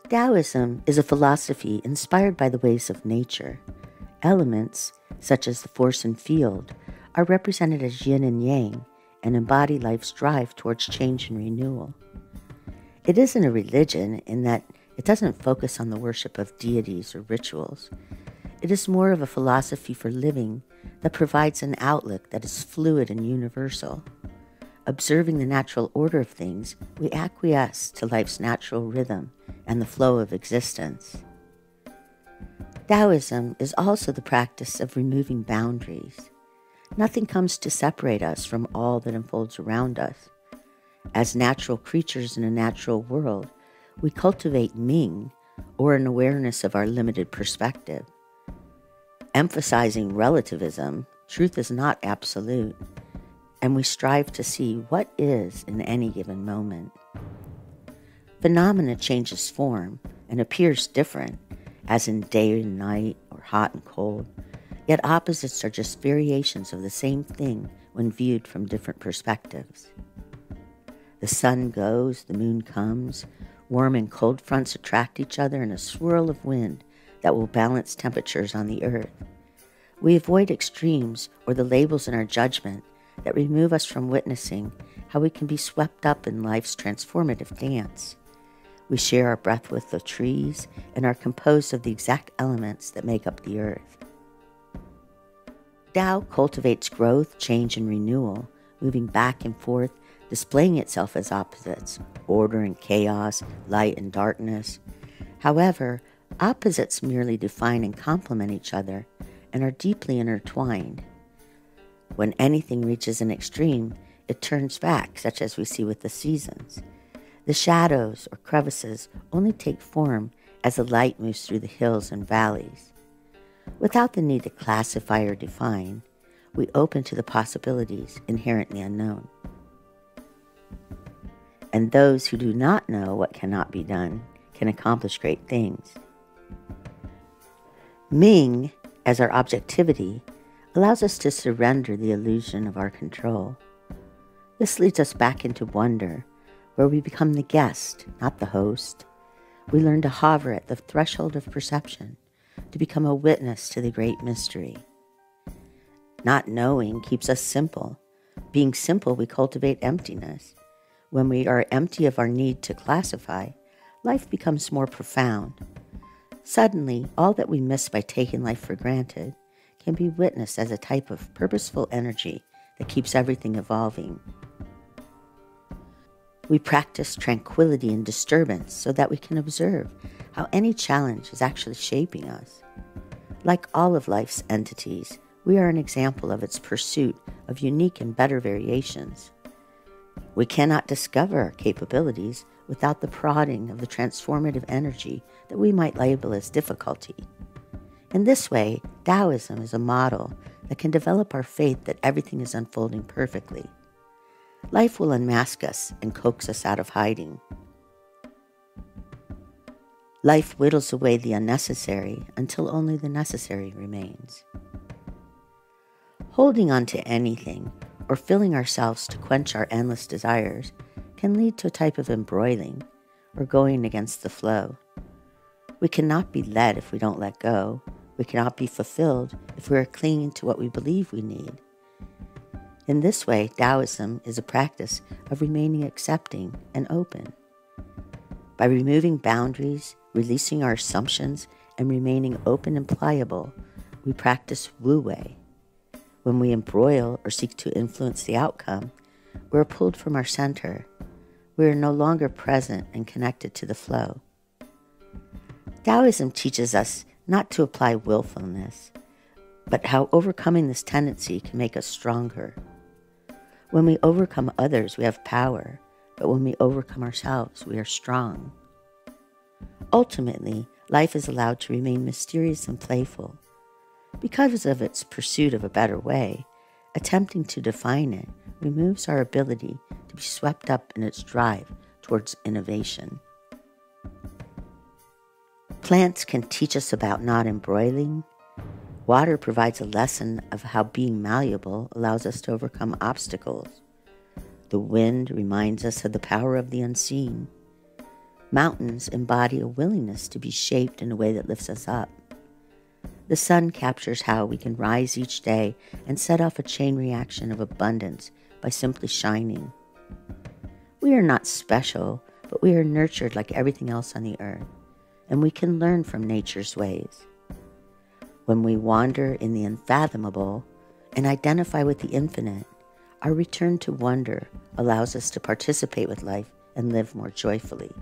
Taoism is a philosophy inspired by the ways of nature. Elements, such as the force and field, are represented as yin and yang and embody life's drive towards change and renewal. It isn't a religion in that it doesn't focus on the worship of deities or rituals. It is more of a philosophy for living that provides an outlook that is fluid and universal. Observing the natural order of things, we acquiesce to life's natural rhythm and the flow of existence. Taoism is also the practice of removing boundaries. Nothing comes to separate us from all that unfolds around us. As natural creatures in a natural world, we cultivate Ming, or an awareness of our limited perspective. Emphasizing relativism, truth is not absolute, and we strive to see what is in any given moment. Phenomena changes form and appears different, as in day and night or hot and cold, yet opposites are just variations of the same thing when viewed from different perspectives. The sun goes, the moon comes, warm and cold fronts attract each other in a swirl of wind that will balance temperatures on the earth. We avoid extremes or the labels in our judgment that remove us from witnessing how we can be swept up in life's transformative dance. We share our breath with the trees and are composed of the exact elements that make up the earth. Tao cultivates growth, change, and renewal, moving back and forth, displaying itself as opposites, order and chaos, light and darkness. However, opposites merely define and complement each other and are deeply intertwined. When anything reaches an extreme, it turns back, such as we see with the seasons. The shadows or crevices only take form as the light moves through the hills and valleys. Without the need to classify or define, we open to the possibilities inherently unknown. And those who do not know what cannot be done can accomplish great things. Ming, as our objectivity, allows us to surrender the illusion of our control. This leads us back into wonder, where we become the guest, not the host. We learn to hover at the threshold of perception, to become a witness to the great mystery. Not knowing keeps us simple. Being simple, we cultivate emptiness. When we are empty of our need to classify, life becomes more profound. Suddenly, all that we miss by taking life for granted can be witnessed as a type of purposeful energy that keeps everything evolving. We practice tranquility and disturbance so that we can observe how any challenge is actually shaping us. Like all of life's entities, we are an example of its pursuit of unique and better variations. We cannot discover our capabilities without the prodding of the transformative energy that we might label as difficulty. In this way, Taoism is a model that can develop our faith that everything is unfolding perfectly. Life will unmask us and coax us out of hiding. Life whittles away the unnecessary until only the necessary remains. Holding on to anything or filling ourselves to quench our endless desires can lead to a type of embroiling or going against the flow. We cannot be led if we don't let go. We cannot be fulfilled if we are clinging to what we believe we need. In this way, Taoism is a practice of remaining accepting and open. By removing boundaries, releasing our assumptions, and remaining open and pliable, we practice wu-wei. When we embroil or seek to influence the outcome, we are pulled from our center. We are no longer present and connected to the flow. Taoism teaches us not to apply willfulness, but how overcoming this tendency can make us stronger. When we overcome others, we have power, but when we overcome ourselves, we are strong. Ultimately, life is allowed to remain mysterious and playful. Because of its pursuit of a better way, attempting to define it removes our ability to be swept up in its drive towards innovation. Plants can teach us about not embroiling. Water provides a lesson of how being malleable allows us to overcome obstacles. The wind reminds us of the power of the unseen. Mountains embody a willingness to be shaped in a way that lifts us up. The sun captures how we can rise each day and set off a chain reaction of abundance by simply shining. We are not special, but we are nurtured like everything else on the earth, and we can learn from nature's ways. When we wander in the unfathomable and identify with the infinite, our return to wonder allows us to participate with life and live more joyfully.